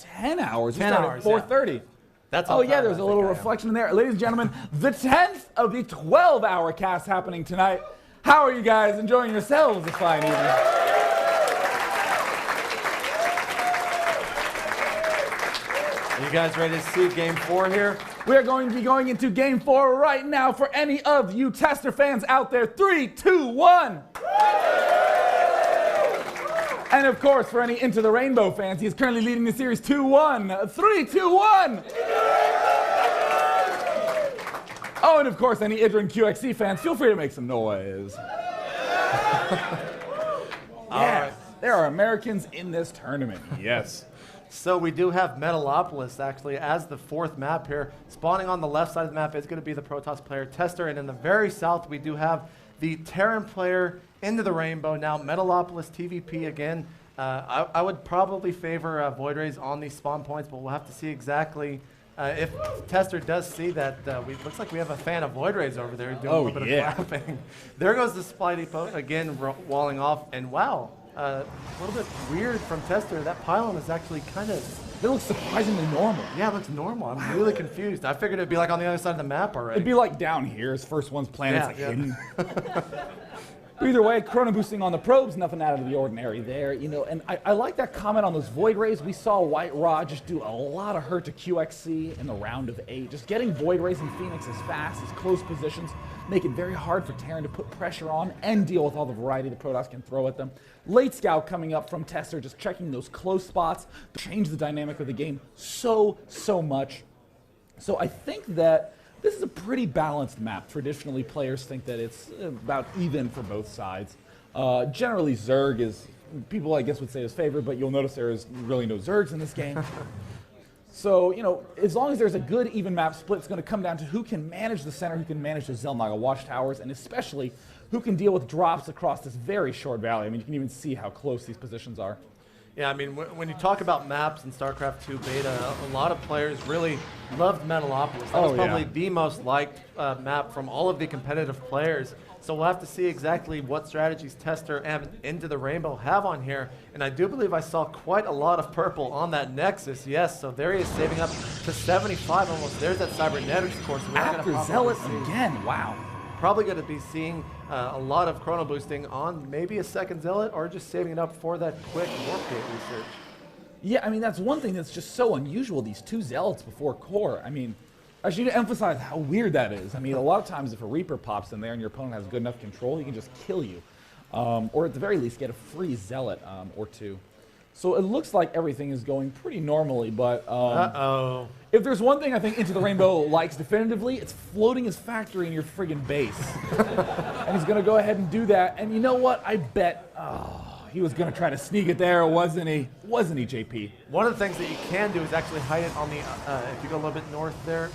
10 hours. 10 hours, 4:30. Yeah. That's oh, yeah, there's a little reflection in there. Ladies and gentlemen, the 10th of the 12-hour cast happening tonight. How are you guys enjoying yourselves this fine evening? Are you guys ready to see Game 4 here? We are going to be going into Game 4 right now. For any of you Tester fans out there, 3, 2, 1. And of course, for any Into the Rainbow fans, he is currently leading the series 2-1. 3, 2, 1. Oh, and of course, any Idrin QXC fans, feel free to make some noise. Yes, there are Americans in this tournament. Yes. So we do have Metalopolis actually as the fourth map here. Spawning on the left side of the map is going to be the Protoss player Tester, and in the very south we do have the Terran player Into the Rainbow. Now Metalopolis TVP again. I would probably favor Void Rays on these spawn points, but we'll have to see exactly if Tester does see that. Looks like we have a fan of Void Rays over there doing a little bit of clapping. There goes the supply depot again, walling off, and wow. A little bit weird from Tester. That pylon is actually kind of... It looks surprisingly normal. Yeah, it looks normal. I'm really confused. I figured it'd be like on the other side of the map already. It'd be like down here. His first one's planet's hidden. Yeah. Either way, chrono boosting on the probes, nothing out of the ordinary there, you know. And I like that comment on those Void Rays. We saw White Raw just do a lot of hurt to QXC in the round of 8. Just getting Void Rays and Phoenix as fast as close positions make it very hard for Terran to put pressure on and deal with all the variety the Protoss can throw at them. Late Scout coming up from Tester, just checking those close spots, change the dynamic of the game so much. So I think that this is a pretty balanced map. Traditionally, players think that it's about even for both sides. Generally, Zerg is, people I guess would say is favored, but you'll notice there is really no Zergs in this game. So, you know, as long as there's a good even map split, it's going to come down to who can manage the center, who can manage the Zelnaga watchtowers, and especially who can deal with drops across this very short valley. I mean, you can even see how close these positions are. Yeah, I mean, when you talk about maps in StarCraft 2 beta, a lot of players really loved Metalopolis. That was probably the most liked map from all of the competitive players. So we'll have to see exactly what strategies Tester and Into the Rainbow have on here. And I do believe I saw quite a lot of purple on that Nexus. Yes, so there he is saving up to 75 almost. There's that Cybernetics core. So after Zealot again, wow. Probably going to be seeing a lot of chrono boosting on maybe a second Zealot or just saving it up for that quick warp gate research. Yeah, I mean, that's one thing that's just so unusual, these 2 Zealots before core. I mean, I should emphasize how weird that is. I mean, a lot of times if a Reaper pops in there and your opponent has good enough control, he can just kill you. Or at the very least, get a free Zealot or 2. So it looks like everything is going pretty normally, but if there's one thing I think Into the Rainbow likes definitively, it's floating his factory in your friggin' base. And he's going to go ahead and do that. And you know what? I bet he was going to try to sneak it there, wasn't he? Wasn't he, JP? One of the things that you can do is actually hide it on the, if you go a little bit north there,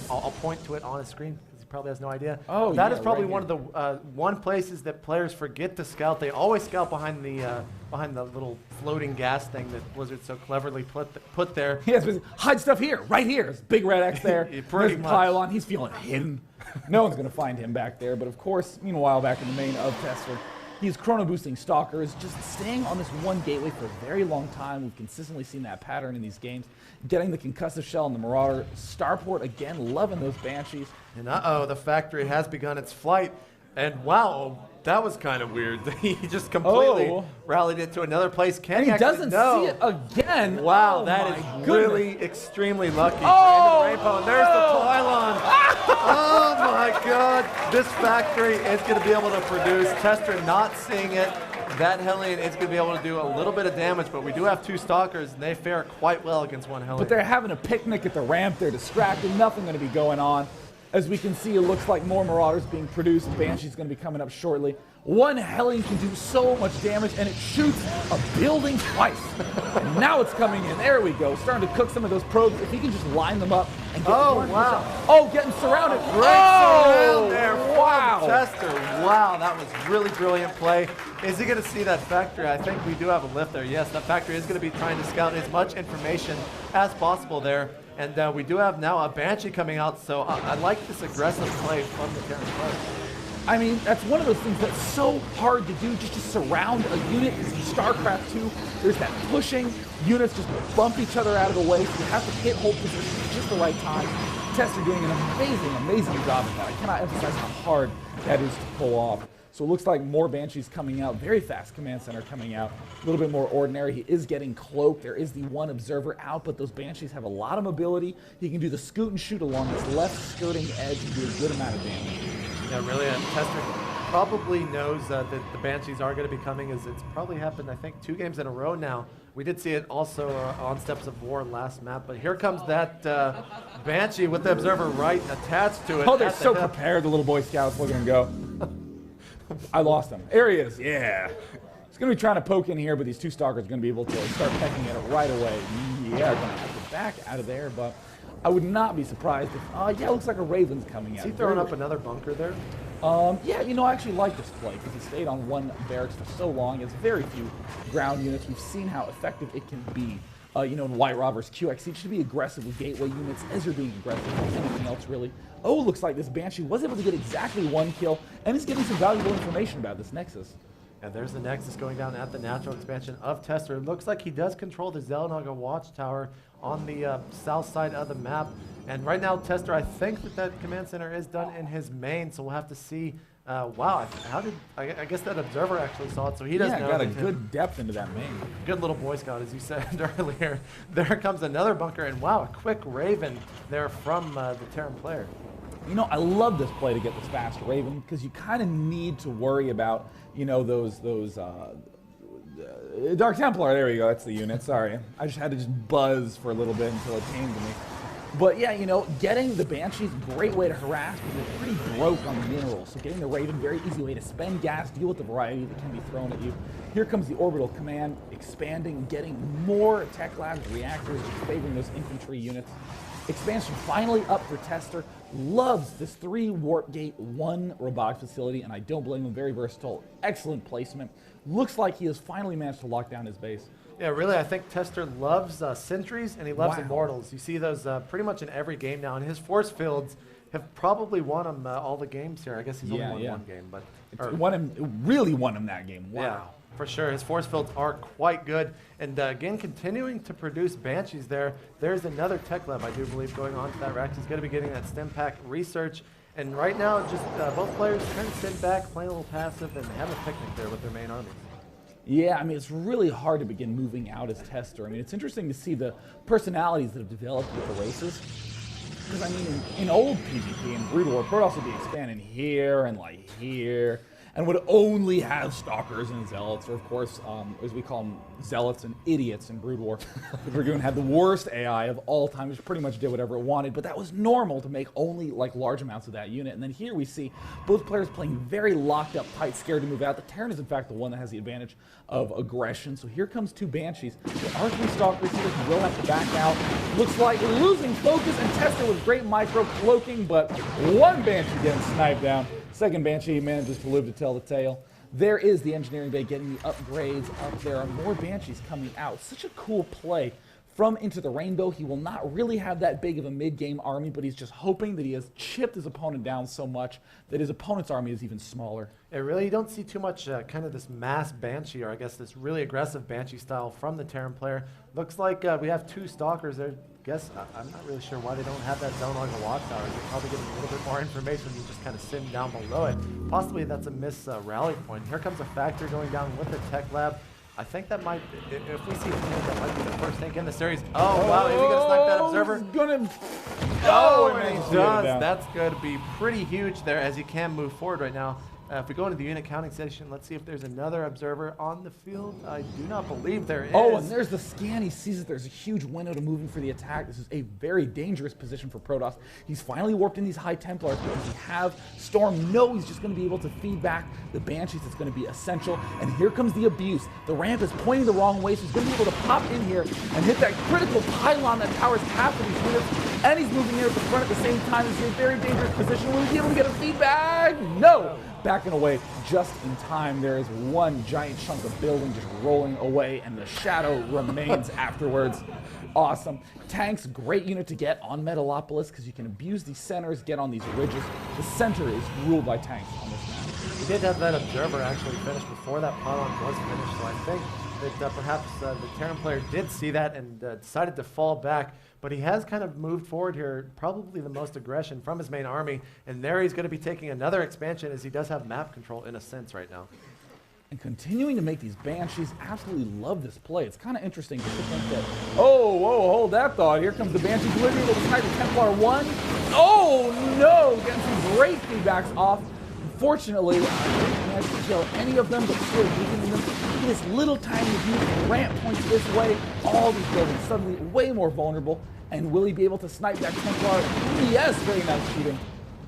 I'll point to it on his screen. Probably has no idea. Oh, that is probably one of the places that players forget to scout. They always scout behind the little floating gas thing that Blizzard so cleverly put there. Yes, hide stuff here, right here. There's big red X there. Pretty much. Pylon. He's feeling hidden. No one's going to find him back there. But of course, meanwhile, back in the main of Tester, he's chrono boosting Stalkers, just staying on this one gateway for a very long time. We've consistently seen that pattern in these games. Getting the concussive shell and the Marauder. Starport again, loving those Banshees. And the factory has begun its flight. And wow, that was kind of weird. He just completely rallied it to another place. And he doesn't see it again. Wow, that is really extremely lucky. Oh, the Rainbow. And there's the pylon. Oh my God. This factory is going to be able to produce. Tester not seeing it. That Hellion is going to be able to do a little bit of damage, but we do have 2 Stalkers, and they fare quite well against 1 Hellion. But they're having a picnic at the ramp. They're distracted. Nothing going to be going on. As we can see, it looks like more Marauders being produced. Banshee's going to be coming up shortly. 1 Hellion can do so much damage, and it shoots a building twice. And now it's coming in. There we go. Starting to cook some of those probes. If he can just line them up and get getting surrounded. Great surround there. Wow. Tester. Wow, that was really brilliant play. Is he going to see that factory? I think we do have a lift there. Yes, that factory is going to be trying to scout as much information as possible there. And we do have now a Banshee coming out, so I like this aggressive play from the Terran player. I mean, that's one of those things that's so hard to do, just to surround a unit. Because in StarCraft 2, there's that pushing. Units just bump each other out of the way, so you have to hit hold positions at just the right time. Tester doing an amazing, amazing job of that. I cannot emphasize how hard that is to pull off. So it looks like more Banshees coming out, very fast command center coming out, a little bit more ordinary. He is getting cloaked. There is the one observer out, but those Banshees have a lot of mobility. He can do the scoot and shoot along this left skirting edge and do a good amount of damage. Yeah, really, Tester probably knows that the Banshees are going to be coming, as it's probably happened, I think, 2 games in a row now. We did see it also on Steps of War last map, but here comes that Banshee with the observer right attached to it. Oh, they're so prepared, the little Boy Scouts. Look at him go. I lost him. There he is. Yeah. He's going to be trying to poke in here, but these 2 Stalkers are going to be able to start pecking at it right away. Yeah, going to have to back out of there, but I would not be surprised if, yeah, it looks like a Raven's coming out. Is he throwing up another bunker there? Yeah, you know, I actually like this play because he stayed on one barracks for so long. He has very few ground units. We've seen how effective it can be. You know, in White Robbers QXC, should be aggressive with gateway units as you're being aggressive with anything else, really. Oh, looks like this Banshee was able to get exactly 1 kill, and is getting some valuable information about this Nexus. And there's the Nexus going down at the natural expansion of Tester. It looks like he does control the Xel'Naga watchtower on the south side of the map. And right now, Tester, I think that command center is done in his main, so we'll have to see. Wow, how did I guess that observer actually saw it, so he doesn't know. Yeah, got a good depth into that main. Good little Boy Scout, as you said earlier. There comes another bunker, and wow, a quick Raven there from the Terran player. You know, I love this play to get this fast Raven because you kind of need to worry about, you know, those Dark Templar. There you go. That's the unit. Sorry, I just had to just buzz for a little bit until it came to me. But yeah, you know, getting the Banshees, great way to harass because they're pretty broke on the minerals. So getting the Raven, very easy way to spend gas, deal with the variety that can be thrown at you. Here comes the orbital command, expanding, getting more tech labs, reactors, favoring those infantry units. Expansion finally up for Tester. Loves this 3 warp gate, 1 robotic facility, and I don't blame him. Very versatile, excellent placement. Looks like he has finally managed to lock down his base. Yeah, really, I think Tester loves sentries and he loves immortals. You see those pretty much in every game now, and his force fields have probably won him all the games here. I guess he's only won 1 game, but really won him that game. Wow. Yeah, for sure. His force fields are quite good, and again, continuing to produce Banshees there. There's another tech lab, I do believe, going on to that rack. He's going to be getting that stim pack research, and right now, just both players kind of sit back, playing a little passive, and have a picnic there with their main armies. Yeah, I mean, it's really hard to begin moving out as Tester. I mean, it's interesting to see the personalities that have developed with the races. Because, I mean, in old PvP and Brood War, Protoss would be expanding here and, like, here, and would only have Stalkers and Zealots, or, of course, as we call them, Zealots and Idiots in Brood War. The Dragoon had the worst AI of all time, which pretty much did whatever it wanted, but that was normal to make only, like, large amounts of that unit. And then here we see both players playing very locked up, tight, scared to move out. The Terran is, in fact, the one that has the advantage of aggression. So here comes 2 Banshees. There are 3 Stalkers here who will have to back out. Looks like losing focus, and Tester with great micro cloaking, but 1 Banshee getting sniped down. 2nd Banshee manages to live to tell the tale. There is the engineering bay getting the upgrades up. There are more Banshees coming out. Such a cool play from Into the Rainbow. He will not really have that big of a mid-game army, but he's just hoping that he has chipped his opponent down so much that his opponent's army is even smaller. Yeah, really, you don't see too much kind of this mass Banshee, or I guess this really aggressive Banshee style from the Terran player. Looks like we have 2 Stalkers there. I'm not really sure why they don't have that Xel'Naga watchtower. They're probably getting a little bit more information than just kind of sitting down below it. Possibly that's a miss rally point. Here comes a Factor going down with the tech lab. I think that might, if we see that might be the first tank in the series. Oh, wow, is he going to snipe that observer? And he does. That's going to be pretty huge there, as he can move forward right now. If we go into the unit counting session, let's see if there's another observer on the field. I do not believe there is. Oh, and there's the scan. He sees that there's a huge window to move in for the attack. This is a very dangerous position for Protoss. He's finally warped in these High Templars because he have Storm. No, he's just going to be able to feed back the Banshees. It's going to be essential. And here comes the abuse. The ramp is pointing the wrong way, so he's going to be able to pop in here and hit that critical pylon that towers half of these units. And he's moving in at the front at the same time. This is a very dangerous position. Will he be able to get a feedback? No. backing away just in time. There is one giant chunk of building just rolling away, and the shadow remains afterwards. Awesome. Tanks, great unit to get on Metalopolis because you can abuse these centers, get on these ridges. The center is ruled by tanks on this map. We did have that observer actually finish before that pylon was finished, so I think that perhaps the Terran player did see that and decided to fall back, but he has kind of moved forward here, probably the most aggression from his main army, and there he's going to be taking another expansion as he does have map control in a sense right now. And continuing to make these Banshees, absolutely love this play. It's kind of interesting just to think that, oh, whoa, hold that thought. Here comes the Banshee delivery with the Sniper Templar 1. Oh, no, getting some great feedbacks off. Unfortunately, I didn't manage to kill any of them, but still beating them. Look at this little tiny view, ramp points this way. All these buildings suddenly way more vulnerable. And will he be able to snipe that Templar? Yes, very nice shooting.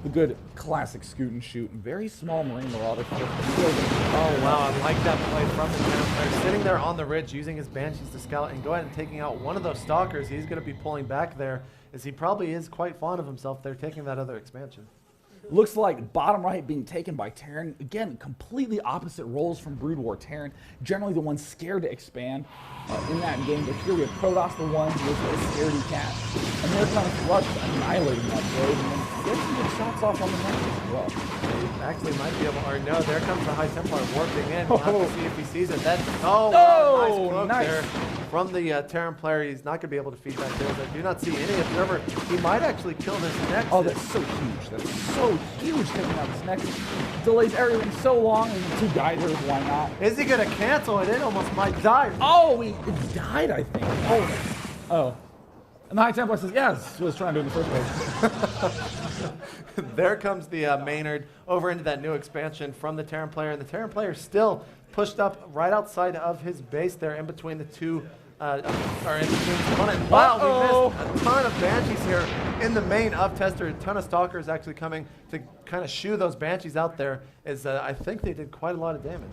The good classic scoot and shoot. Very small Marine Marauder. Oh, wow, I like that play from the Terran player. Sitting there on the ridge, using his Banshees to scout and go ahead and taking out one of those Stalkers. He's going to be pulling back there, as he probably is quite fond of himself there, taking that other expansion. Looks like bottom right being taken by Terran. Again, completely opposite roles from Brood War. Terran, generally the one scared to expand in that game, but here we have Protoss, the one who is a scaredy cat. And they're kind of flush annihilating that blade, and then getting some good shots off on the next as well. They actually might be able, or no, there comes the High Templar warping in. We'll have to see if he sees it. That's, oh, nice there from the Terran player. He's not going to be able to feed that kills. I do not see any observer. He might actually kill this next. Oh, that's so huge. That's so huge taking out this next. Delays everything so long, and 2 geysers, why not? Is he going to cancel it? It almost might die. Oh, it died, I think. Oh. And the High Templar says, yes, he was trying to do in the first place. There comes the Maynard over into that new expansion from the Terran player, and the Terran player still pushed up right outside of his base there in between the two, or in between one and wow, we missed a ton of Banshees here in the main of Tester. A ton of Stalkers actually coming to kind of shoo those Banshees out there, as I think they did quite a lot of damage.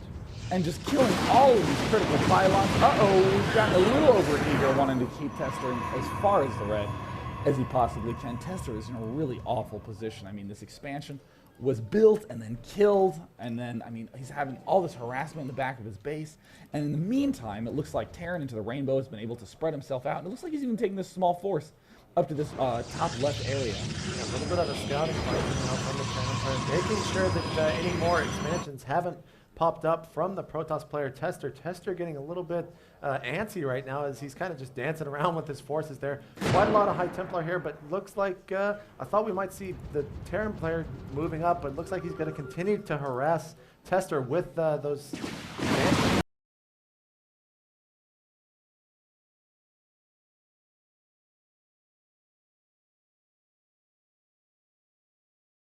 And just killing all of these critical pylons. We've gotten a little over eager wanting to keep Tester as far as the red as he possibly can. Tester is in a really awful position. I mean, this expansion was built and then killed, and then, I mean, he's having all this harassment in the back of his base. And in the meantime, it looks like Terran into the Rainbow has been able to spread himself out, and it looks like he's even taking this small force up to this top left area. Yeah, a little bit of a scouting fight now from the Terran player, making sure that any more expansions haven't popped up from the Protoss player Tester. Tester getting a little bit antsy right now as he's kind of just dancing around with his forces there. Quite a lot of High Templar here, but looks like I thought we might see the Terran player moving up, but looks like he's going to continue to harass Tester with those advances